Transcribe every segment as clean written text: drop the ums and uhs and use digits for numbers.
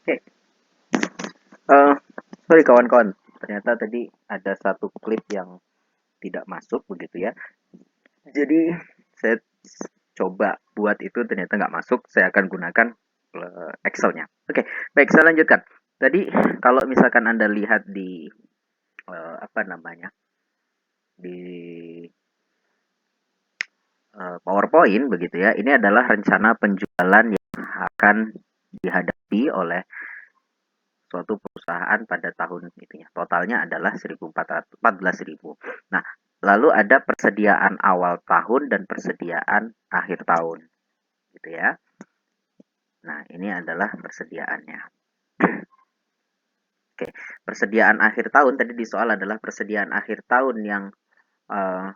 Oke, eh, sorry kawan-kawan, ternyata tadi ada satu klip yang tidak masuk begitu ya. Jadi saya coba buat itu ternyata nggak masuk. Saya akan gunakan Excel-nya. Oke, baik saya lanjutkan. Tadi kalau misalkan Anda lihat di apa namanya di PowerPoint begitu ya, ini adalah rencana penjualan yang akan dihadapi oleh suatu perusahaan pada tahun itu ya. Totalnya adalah 14.000. Nah, lalu ada persediaan awal tahun dan persediaan akhir tahun, gitu ya. Nah, ini adalah persediaannya. Oke, persediaan akhir tahun tadi di soal adalah persediaan akhir tahun yang uh,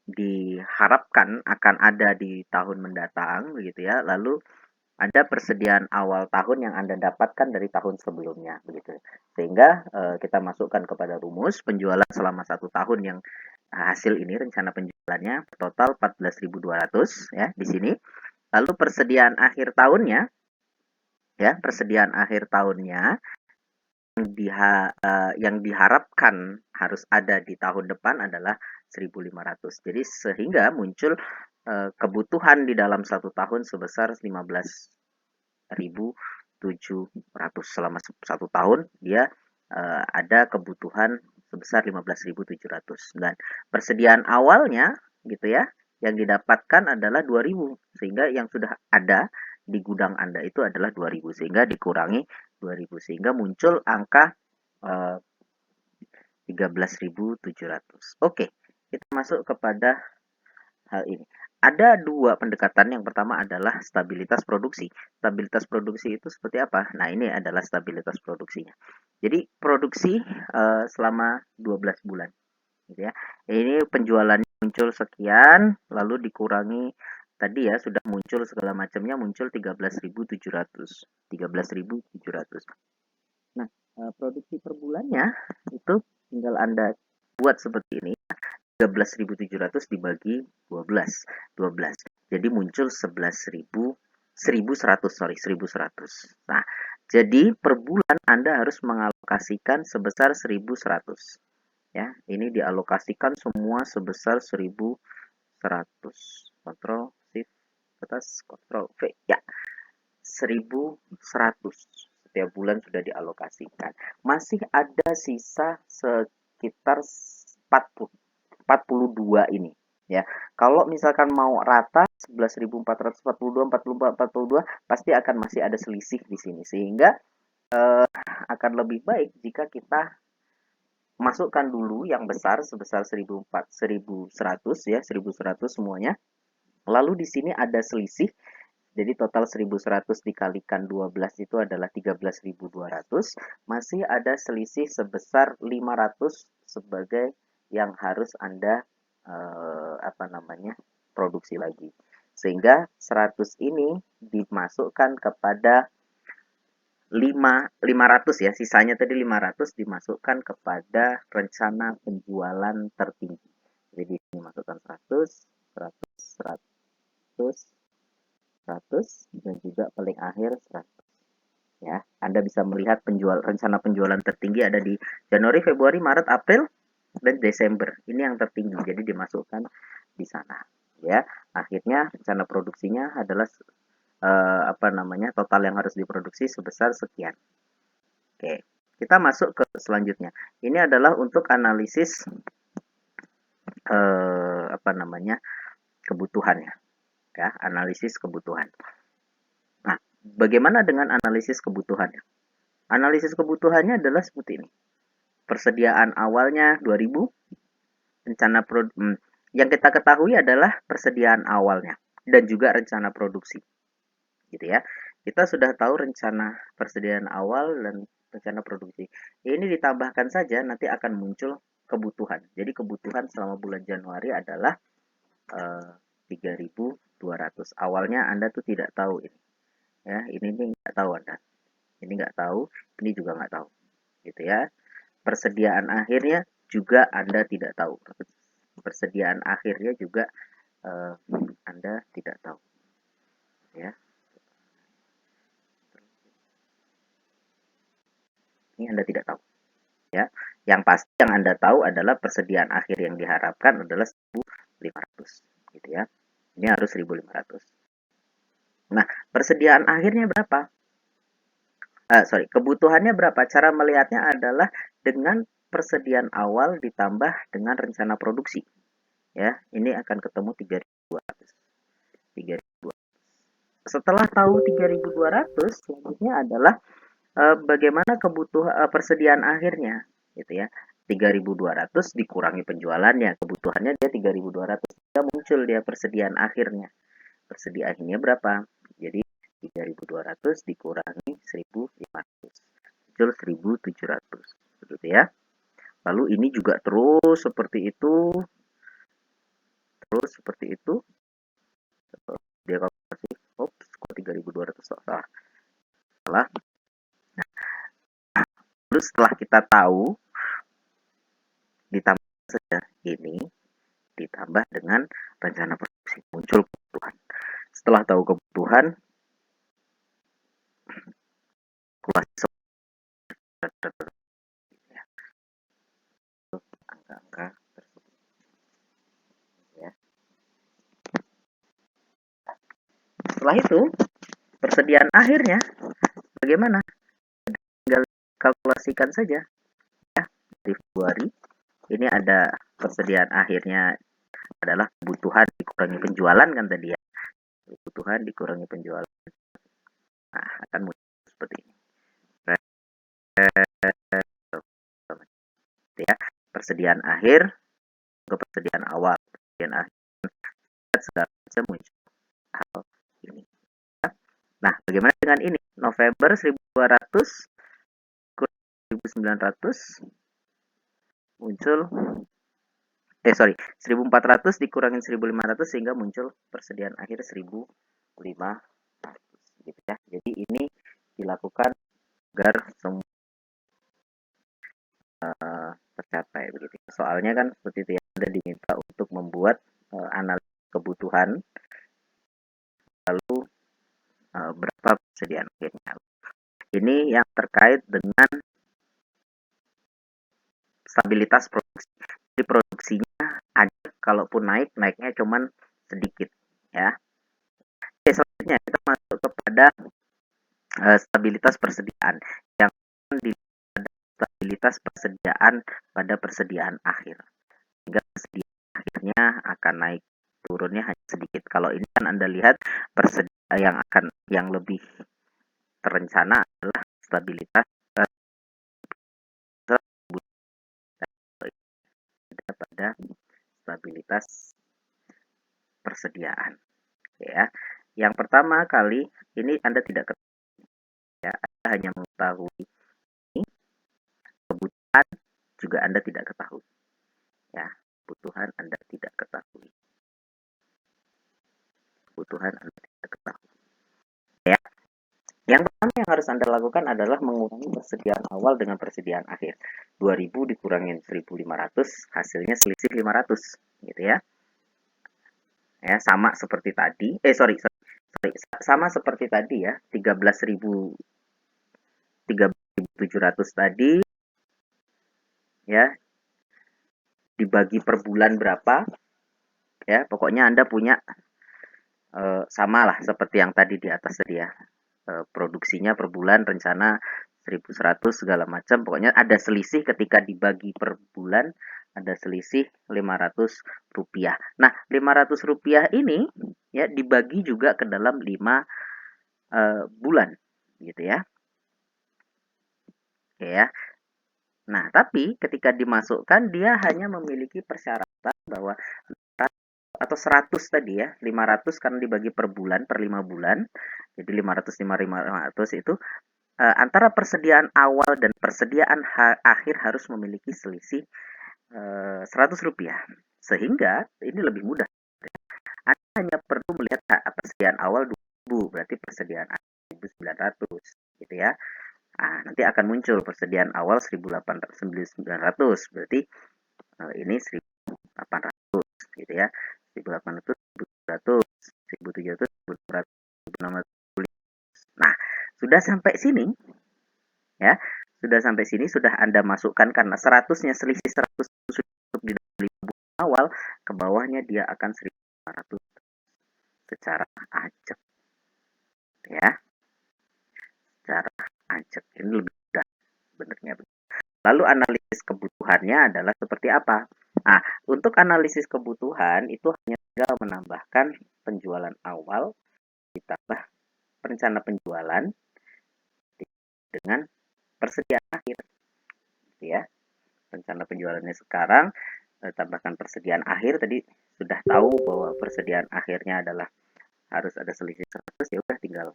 diharapkan akan ada di tahun mendatang, begitu ya. Lalu ada persediaan awal tahun yang Anda dapatkan dari tahun sebelumnya begitu. Sehingga kita masukkan kepada rumus penjualan selama 1 tahun yang hasil ini rencana penjualannya total 14.200 ya di sini. Lalu persediaan akhir tahunnya ya, persediaan akhir tahunnya yang diharapkan harus ada di tahun depan adalah 1.500. Jadi sehingga muncul kebutuhan di dalam 1 tahun sebesar 15.700. Selama 1 tahun dia ada kebutuhan sebesar 15.700 dan persediaan awalnya gitu ya yang didapatkan adalah 2.000 sehingga yang sudah ada di gudang Anda itu adalah 2.000 sehingga dikurangi 2.000 sehingga muncul angka 13.700. Oke, kita masuk kepada hal ini. Ada dua pendekatan. Yang pertama adalah stabilitas produksi. Stabilitas produksi itu seperti apa? Nah, ini adalah stabilitas produksinya. Jadi, produksi selama 12 bulan. Gitu ya. Ini penjualannya muncul sekian, lalu dikurangi tadi ya sudah muncul segala macamnya muncul 13.700. 13.700. Nah, produksi per bulannya itu tinggal Anda buat seperti ini. 13.700 dibagi 12. 12. Jadi muncul 11.000 1.100 sorry 1.100. Nah, jadi per bulan Anda harus mengalokasikan sebesar 1.100. Ya, ini dialokasikan semua sebesar 1.100. Ctrl Shift atas Ctrl V. Ya, 1.100 setiap bulan sudah dialokasikan. Masih ada sisa sekitar 42 ini ya. Kalau misalkan mau rata 11.442 44 pasti akan masih ada selisih di sini sehingga akan lebih baik jika kita masukkan dulu yang besar sebesar 1.100 ya, 1.100 semuanya. Lalu di sini ada selisih. Jadi total 1.100 dikalikan 12 itu adalah 13.200. Masih ada selisih sebesar 500 sebagai yang harus Anda produksi lagi. Sehingga 100 ini dimasukkan kepada 500 ya, sisanya tadi 500 dimasukkan kepada rencana penjualan tertinggi. Jadi di sini masukkan 100, 100, 100, 100 dan juga paling akhir 100 ya. Anda bisa melihat rencana penjualan tertinggi ada di Januari, Februari, Maret, April dan Desember. Ini yang tertinggi. Jadi dimasukkan di sana ya. Akhirnya rencana produksinya adalah total yang harus diproduksi sebesar sekian. Oke. Kita masuk ke selanjutnya. Ini adalah untuk analisis eh, apa namanya? kebutuhannya ya, analisis kebutuhan. Nah, bagaimana dengan analisis kebutuhannya? Analisis kebutuhannya adalah seperti ini. Persediaan awalnya 2.000, yang kita ketahui adalah persediaan awalnya dan juga rencana produksi. Gitu ya. Kita sudah tahu rencana persediaan awal dan rencana produksi. Ini ditambahkan saja nanti akan muncul kebutuhan. Jadi kebutuhan selama bulan Januari adalah 3.200. Awalnya Anda tuh tidak tahu ini. Ya, ini nggak tahu Anda. Ini nggak tahu, ini juga nggak tahu. Gitu ya. Persediaan akhirnya juga Anda tidak tahu. Persediaan akhirnya juga Anda tidak tahu. Ya. ini Anda tidak tahu. Ya, yang pasti yang Anda tahu adalah persediaan akhir yang diharapkan adalah 1.500, gitu ya. Ini harus 1.500. Nah, persediaan akhirnya berapa? Kebutuhannya berapa? Cara melihatnya adalah dengan persediaan awal ditambah dengan rencana produksi. Ya, ini akan ketemu 3.200. 3.200. Setelah tahu 3.200, selanjutnya adalah bagaimana kebutuhan persediaan akhirnya, gitu ya. 3.200 dikurangi penjualannya, kebutuhannya dia 3.200, muncul dia persediaan akhirnya. Persediaan akhirnya berapa? Jadi 3.200 dikurangi 1.500, muncul 1.700, begitu ya. Lalu ini juga terus seperti itu, dia kalkulasi, oops, kok 3.200 salah. Lalu setelah kita tahu, ditambah saja ini, ditambah dengan rencana produksi, muncul kebutuhan. Setelah tahu kebutuhan, kalkulasi angka-angka tersebut. Ya. Setelah itu, persediaan akhirnya bagaimana? Tinggal kalkulasikan saja. Ya, di Februari ini ada persediaan akhirnya adalah kebutuhan dikurangi penjualan kan tadi ya. Kebutuhan dikurangi penjualan. Nah, akan muncul seperti ini. Ya, persediaan akhir ke persediaan awal. Persediaan akhir segala macam muncul hal ini. Nah, bagaimana dengan ini? November 1.200 kurang 1.900 muncul 1.400 dikurangin 1.500 sehingga muncul persediaan akhir 1.500, gitu ya. Jadi ini dilakukan agar semua tercapai begitu. Soalnya kan seperti itu ya, Anda diminta untuk membuat analisis kebutuhan, lalu berapa persediaan akhirnya. Ini yang terkait dengan stabilitas produksi. Jadi produksinya ada, kalaupun naiknya cuman sedikit ya. Oke, selanjutnya kita masuk kepada stabilitas persediaan yang di stabilitas persediaan pada persediaan akhir. Sehingga persediaan akhirnya akan naik turunnya hanya sedikit. Kalau ini kan Anda lihat yang lebih terencana adalah stabilitas pada stabilitas persediaan, ya. Yang pertama kali ini Anda tidak ketahui, ya, Anda hanya mengetahui ini, kebutuhan juga Anda tidak ketahui, ya. Kebutuhan Anda tidak ketahui, ya. Yang pertama yang harus Anda lakukan adalah mengurangi persediaan awal dengan persediaan akhir. 2.000 dikurangin 1.500, hasilnya selisih 500, gitu ya. Ya, sama seperti tadi. Sama seperti tadi ya. 13.700 tadi ya. Dibagi per bulan berapa? Ya, pokoknya Anda punya sama lah seperti yang tadi di atas tadi ya. Produksinya per bulan rencana 1.100 segala macam, pokoknya ada selisih ketika dibagi per bulan, ada selisih Rp500. Nah, Rp500 ini ya dibagi juga ke dalam 5 bulan gitu ya. Oke ya. Nah, tapi ketika dimasukkan dia hanya memiliki persyaratan bahwa atau 100 tadi ya, 500 karena dibagi per bulan, per 5 bulan. Jadi 500 itu antara persediaan awal dan persediaan akhir harus memiliki selisih Rp100. Sehingga ini lebih mudah. Anda hanya perlu melihat persediaan awal 2.000, berarti persediaan akhir 1.900 gitu ya. Nah, nanti akan muncul persediaan awal 1.900, berarti ini 1.800 gitu ya. 1.800, 1.700, 1.700, 1.600. Nah, sudah sampai sini ya, sudah sampai sini, sudah Anda masukkan karena 100-nya selisih 100 sudah masuk di dalam 5 awal, ke bawahnya dia akan 1.500 secara acak ya, secara acak. Ini lebih mudah sebenarnya. Lalu analisis kebutuhannya adalah seperti apa? Nah, untuk analisis kebutuhan itu hanya tinggal menambahkan penjualan awal ditambah rencana penjualan dengan persediaan akhir, gitu ya. Rencana penjualannya sekarang tambahkan persediaan akhir, tadi sudah tahu bahwa persediaan akhirnya adalah harus ada selisih 100, ya udah tinggal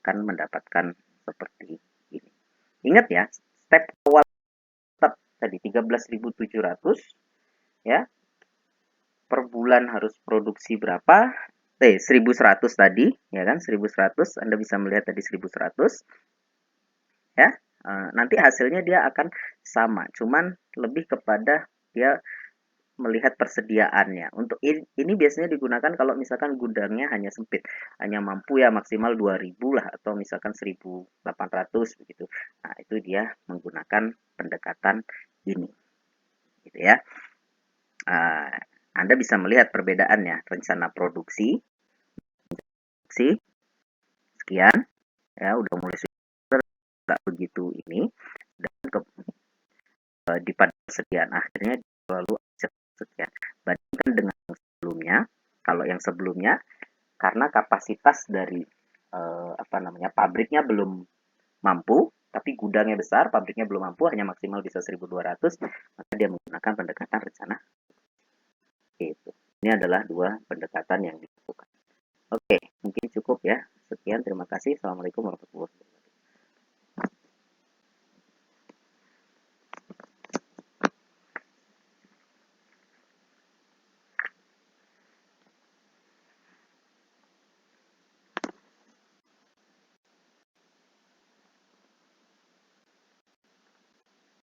akan mendapatkan seperti ini. Ingat ya, step awal tetap tadi 13.700 ya. Per bulan harus produksi berapa? 1.100 tadi, ya kan? 1.100, Anda bisa melihat tadi 1.100 ya. Nanti hasilnya dia akan sama, cuman lebih kepada dia melihat persediaannya. Untuk ini biasanya digunakan kalau misalkan gudangnya hanya sempit, hanya mampu ya maksimal 2.000 lah, atau misalkan 1.800 begitu. Nah, itu dia menggunakan pendekatan ini, gitu ya. Anda bisa melihat perbedaannya, rencana produksi sekian ya, udah mulai nggak begitu ini, dan di pada persediaan akhirnya selalu sekian. Bandingkan dengan yang sebelumnya, kalau yang sebelumnya karena kapasitas dari pabriknya belum mampu, tapi gudangnya besar, pabriknya belum mampu, hanya maksimal bisa 1.200, maka dia menggunakan pendekatan rencana. Itu. Ini adalah dua pendekatan yang dilakukan. Oke, mungkin cukup ya. Sekian, terima kasih. Assalamualaikum warahmatullahi wabarakatuh.